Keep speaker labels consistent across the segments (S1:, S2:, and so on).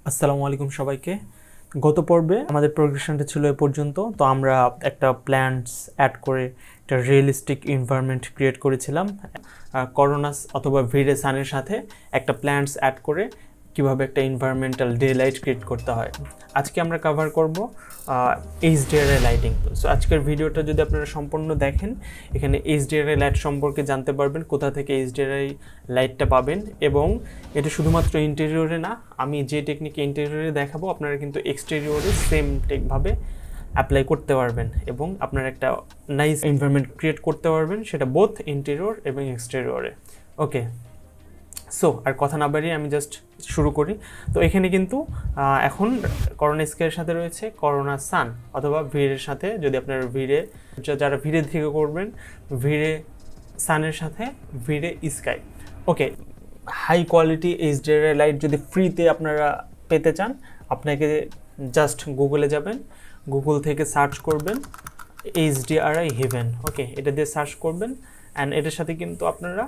S1: আসসালামু আলাইকুম সবাইকে। গত পর্বে আমাদের প্রোগ্রেশনটা ছিল এ পর্যন্ত। তো আমরা একটা প্ল্যান্টস অ্যাড করে একটা রিয়েলিস্টিক এনভায়রনমেন্ট ক্রিয়েট করেছিলাম করোনাস অথবা ভিরে সানের সাথে একটা প্ল্যান্টস অ্যাড করে কিভাবে একটা এনভায়রনমেন্টাল ডে লাইট ক্রিয়েট করতে হয়। আজকে আমরা কভার করব HDRI লাইটিং। সো আজকের ভিডিওটা যদি আপনারা সম্পূর্ণ দেখেন, এখানে HDRI লাইট সম্পর্কে জানতে পারবেন, কোথা থেকে HDRI লাইটটা পাবেন, এবং এটা শুধুমাত্র ইন্টেরিয়রে না, আমি যে টেকনিক ইন্টেরিয়রে দেখাবো আপনারা কিন্তু এক্সটেরিয়রে সেম টেকভাবে অ্যাপ্লাই করতে পারবেন এবং আপনারা একটা নাইস এনভায়রনমেন্ট ক্রিয়েট করতে পারবেন, সেটা বোথ ইন্টেরিয়র এবং এক্সটেরিয়রে। ওকে, সো আর কথা না বাড়িয়ে আমি জাস্ট শুরু করি। তো এখানে কিন্তু এখন করোনা স্কাইয়ের সাথে রয়েছে করোনা সান, অথবা ভিড়ের সাথে যদি আপনারা যারা ভিড়ে থেকে করবেন, ভিড়ে সানের সাথে ভিড়ে স্কাই। ওকে, হাই কোয়ালিটি HDRI লাইট যদি ফ্রিতে আপনারা পেতে চান, আপনাকে জাস্ট গুগলে যাবেন, গুগল থেকে সার্চ করবেন HDRI হেভেন। ওকে, এটা দিয়ে সার্চ করবেন অ্যান্ড এটার সাথে কিন্তু আপনারা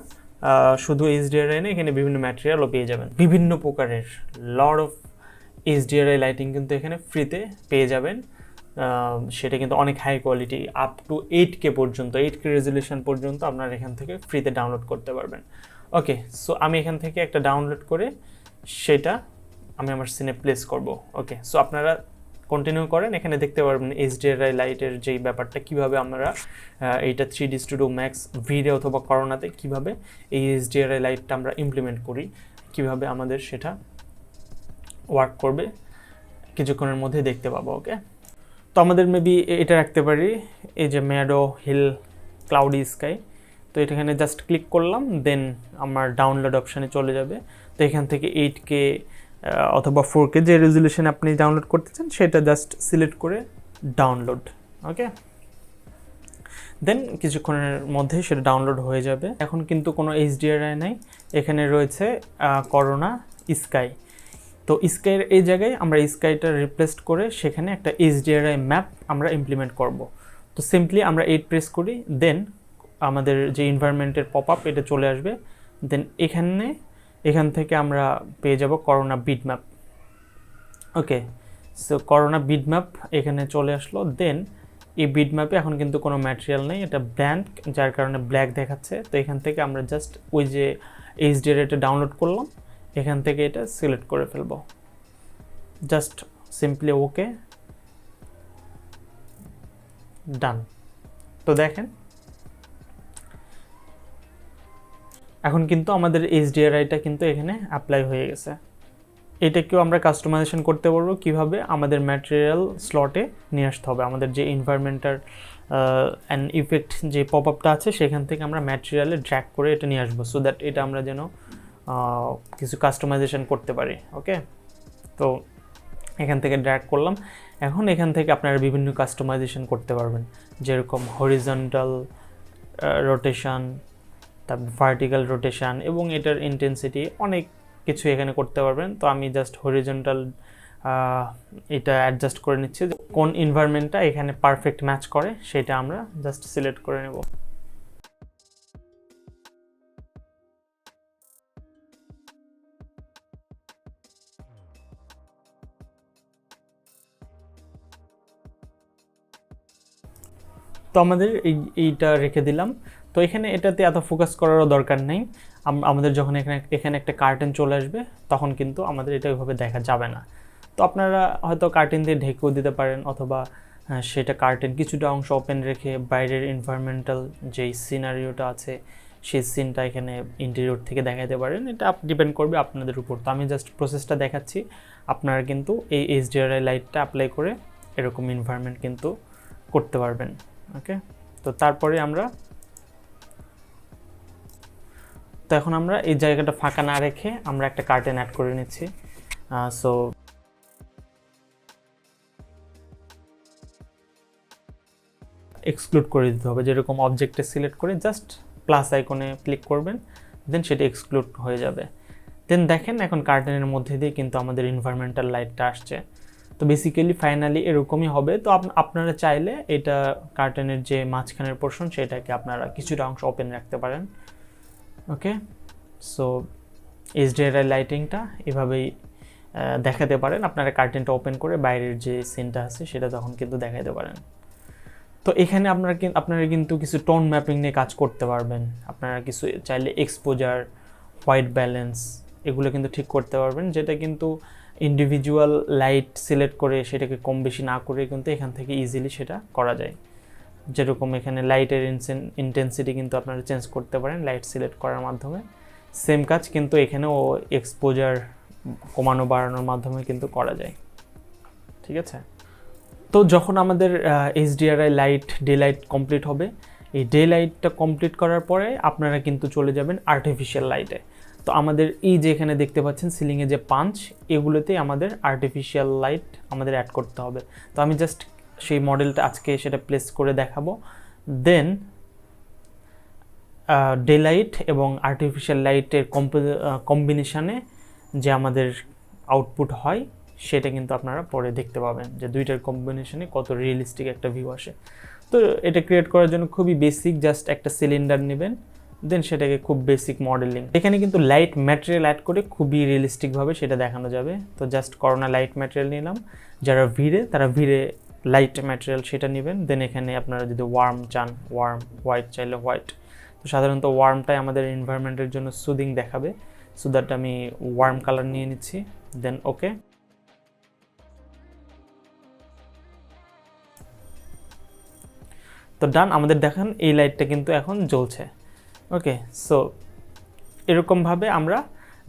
S1: শুধু HDRI না, এখানে বিভিন্ন ম্যাটেরিয়ালও পেয়ে যাবেন, বিভিন্ন প্রকারের লট অফ HDRI লাইটিং কিন্তু এখানে ফ্রিতে পেয়ে যাবেন। সেটা কিন্তু অনেক high quality, up to 8K পর্যন্ত, 8K রেজলিউশন পর্যন্ত আপনারা এখান থেকে ফ্রিতে ডাউনলোড করতে পারবেন। ওকে, সো আমি এখান থেকে একটা ডাউনলোড করে সেটা আমি আমার সিনে প্লেস করব। ওকে, সো আপনারা কন্টিনিউ করেন, এখানে দেখতে পারবেন HDRI লাইটের যেই ব্যাপারটা, কীভাবে আমরা এইটা 3D স্টুডিও ম্যাক্স ভিডিও অথবা করোনাতে কীভাবে এই HDRI লাইটটা আমরা ইমপ্লিমেন্ট করি, কীভাবে আমাদের সেটা ওয়ার্ক করবে কিছুক্ষণের মধ্যে দেখতে পাবো। ওকে, তো আমাদের মেবি এটা রাখতে পারি, এই যে ম্যাডো হিল ক্লাউডি স্কাই। তো এখানে জাস্ট ক্লিক করলাম, দেন আমার ডাউনলোড অপশানে চলে যাবে। তো এখান থেকে 8K অথবা 4K যে রেজলিউশন আপনি ডাউনলোড করতে চান সেটা জাস্ট সিলেক্ট করে ডাউনলোড। ওকে, দেন কিছুক্ষণের মধ্যে সেটা ডাউনলোড হয়ে যাবে। এখন কিন্তু কোনো HDRI নাই, এখানে রয়েছে করোনা স্কাই। তো স্কাইয়ের এই জায়গায় আমরা স্কাইটা রিপ্লেস করে সেখানে একটা HDRI ম্যাপ আমরা ইমপ্লিমেন্ট করব। তো সিম্পলি আমরা 8 প্রেস করি, দেন আমাদের যে এনভায়রনমেন্টের পপ আপ এটা চলে আসবে। দেন এখান থেকে আমরা পেয়ে যাব করোনা বিট ম্যাপ। ওকে, সো করোনা বিট ম্যাপ এখানে চলে আসলো। দেন এই বিট ম্যাপে এখন কিন্তু কোনো ম্যাটেরিয়াল নেই, এটা ব্ল্যাঙ্ক, যার কারণে ব্ল্যাক দেখাচ্ছে। তো এখান থেকে আমরা জাস্ট ওই যে HDRIটা ডাউনলোড করলাম, এখান থেকে এটা সিলেক্ট করে ফেলবো, জাস্ট সিম্পলি ওকে, ডান। তো দেখেন এখন কিন্তু আমাদের HDRIটা কিন্তু এখানে অ্যাপ্লাই হয়ে গেছে। এটাকেও আমরা কাস্টমাইজেশন করতে পারবো, কিভাবে আমাদের ম্যাটেরিয়াল স্লটে নিয়ে আসতে হবে, আমাদের যে এনভায়রনমেন্টাল অ্যান্ড ইফেক্ট যে পপ আপটা আছে সেখান থেকে আমরা ম্যাটেরিয়ালে ড্র্যাগ করে এটা নিয়ে আসবো, সো দ্যাট এটা আমরা যেন কিছু কাস্টমাইজেশন করতে পারি। ওকে, তো এখান থেকে ড্র্যাগ করলাম। এখন এখান থেকে আপনারা বিভিন্ন কাস্টমাইজেশন করতে পারবেন, যেরকম হরিজন্টাল রোটেশন, তারপর ভার্টিক্যাল রোটেশন, এবং এটার ইন্টেন্সিটি অনেক কিছু এখানে করতে পারবেন। তো আমি জাস্ট হরিজন্টাল এটা অ্যাডজাস্ট করে নিচ্ছি, কোন এনভায়রনমেন্টটা এখানে পারফেক্ট ম্যাচ করে সেটা আমরা জাস্ট সিলেক্ট করে নেব। তো আমাদের এইটা রেখে দিলাম। তো এখানে এটাতে এত ফোকাস করারও দরকার নেই, আমাদের যখন এখানে একটা কার্টেন চলে আসবে তখন কিন্তু আমাদের এটা ওইভাবে দেখা যাবে না। তো আপনারা হয়তো কার্টেন দিয়ে ঢেকেও দিতে পারেন, অথবা সেটা কার্টেন কিছুটা অংশ ওপেন রেখে বাইরের এনভায়রনমেন্টাল যেই সিনারিওটা আছে সেই সিনটা এখানে ইন্টেরিয়র থেকে দেখাতে পারেন, এটা ডিপেন্ড করবে আপনাদের উপর। তো আমি জাস্ট প্রসেসটা দেখাচ্ছি, আপনারা কিন্তু এই HDRI লাইটটা অ্যাপ্লাই করে এরকম এনভায়রনমেন্ট কিন্তু করতে পারবেন। ওকে, তো তারপরে তো এখন আমরা এই জায়গাটা ফাঁকা না রেখে আমরা একটা কার্টেন অ্যাড করে নিচ্ছি। সো এক্সক্লুড করে দিতে হবে, যেরকম অবজেক্টে সিলেক্ট করে জাস্ট প্লাস আইকনে ক্লিক করবেন, দেন সেটা এক্সক্লুড হয়ে যাবে। দেন দেখেন এখন কার্টেনের মধ্যে দিয়ে কিন্তু আমাদের এনভায়রনমেন্টাল লাইটটা আসছে। তো বেসিক্যালি ফাইনালি এরকমই হবে। তো আপনারা চাইলে এটা কার্টেনের যে মাঝখানের পোর্শন সেটাকে আপনারা কিছুটা অংশ ওপেন রাখতে পারেন। ওকে, সো HDRI লাইটিংটা এভাবেই দেখাতে পারেন, আপনারা কার্টেনটা ওপেন করে বাইরের যে সিনটা আছে সেটা তখন কিন্তু দেখাতে পারেন। তো এখানে আপনারা কিন্তু কিছু টোন ম্যাপিং নিয়ে কাজ করতে পারবেন। আপনারা কিছু চাইলে এক্সপোজার, হোয়াইট ব্যালেন্স এগুলো কিন্তু ঠিক করতে পারবেন, যেটা কিন্তু ইন্ডিভিজুয়াল লাইট সিলেক্ট করে সেটাকে কম বেশি না করে কিন্তু এখান থেকে ইজিলি সেটা করা যায়। যেরকম এখানে লাইটের ইন্টেন্সিটি কিন্তু আপনারা চেঞ্জ করতে পারেন লাইট সিলেক্ট করার মাধ্যমে। সেম কাজ কিন্তু এখানেও এক্সপোজার কমানো বাড়ানোর মাধ্যমে কিন্তু করা যায়। ঠিক আছে, তো যখন আমাদের HDRI light day light complete হবে, এই ডে লাইটটা কমপ্লিট করার পরে আপনারা কিন্তু চলে যাবেন আর্টিফিশিয়াল লাইটে। তো আমাদের এই যে এখানে দেখতে পাচ্ছেন সিলিংয়ে যে পাঞ্চ, এগুলোতেই আমাদের আর্টিফিশিয়াল লাইট আমাদের অ্যাড করতে হবে। তো আমি জাস্ট সেই মডেলটা আজকে সেটা প্লেস করে দেখাবো। দেন ডে লাইট এবং আর্টিফিশিয়াল লাইটের কম্বিনেশানে যে আমাদের আউটপুট হয় সেটা কিন্তু আপনারা পরে দেখতে পাবেন যে দুইটার কম্বিনেশনে কত রিয়েলিস্টিক একটা ভিউ আসে। তো এটা ক্রিয়েট করার জন্য খুবই বেসিক, জাস্ট একটা সিলিন্ডার নেবেন, দেন সেটাকে খুব বেসিক মডেলিং, এখানে কিন্তু লাইট ম্যাটেরিয়াল অ্যাড করে খুবই রিয়েলিস্টিকভাবে সেটা দেখানো যাবে। তো জাস্ট করোনা লাইট ম্যাটেরিয়াল নিলাম, যারা ভিড়ে তারা ভিড়ে লাইট ম্যাটেরিয়াল সেটা নেবেন। দেন এখানে আপনারা যদি ওয়ার্ম চান ওয়ার্ম, হোয়াইট চাইলে হোয়াইট। তো সাধারণত ওয়ার্মটাই আমাদের এনভায়রনমেন্টের জন্য সুদিং দেখাবে, সো দ্যাট আমি ওয়ার্ম কালার নিয়ে নিচ্ছি। দেন ওকে, তো ডান। আমাদের দেখান এই লাইটটা কিন্তু এখন জ্বলছে। ওকে, সো এরকমভাবে আমরা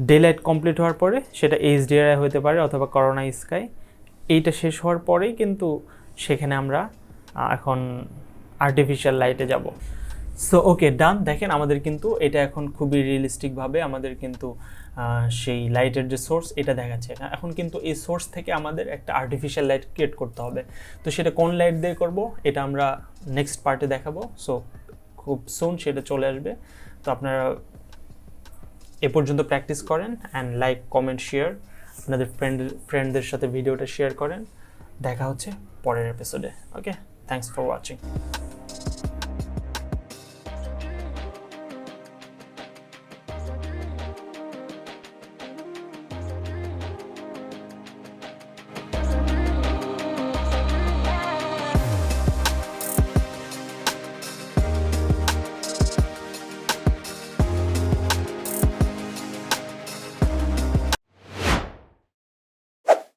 S1: ডে লাইট কমপ্লিট হওয়ার পরে সেটা HDRI হতে পারে অথবা করোনা স্কাই, এইটা শেষ হওয়ার পরেই কিন্তু সেখানে আমরা এখন আর্টিফিশিয়াল লাইটে যাব। সো ওকে ডান, দেখেন আমাদের কিন্তু এটা এখন খুবই রিয়েলিস্টিকভাবে আমাদের কিন্তু সেই লাইটের যে সোর্স এটা দেখাচ্ছে। এখন কিন্তু এই সোর্স থেকে আমাদের একটা আর্টিফিশিয়াল লাইট ক্রিয়েট করতে হবে। তো সেটা কোন লাইট দিয়ে করব এটা আমরা নেক্সট পার্টে দেখাবো। সো খুব সুন সেটা চলে আসবে। তো আপনারা এ পর্যন্ত প্র্যাকটিস করেন অ্যান্ড লাইক, কমেন্ট, শেয়ার, আপনাদের ফ্রেন্ডদের সাথে ভিডিওটা শেয়ার করেন। দেখা হচ্ছে পরের এপিসোডে। ওকে, থ্যাংকস ফর ওয়াচিং।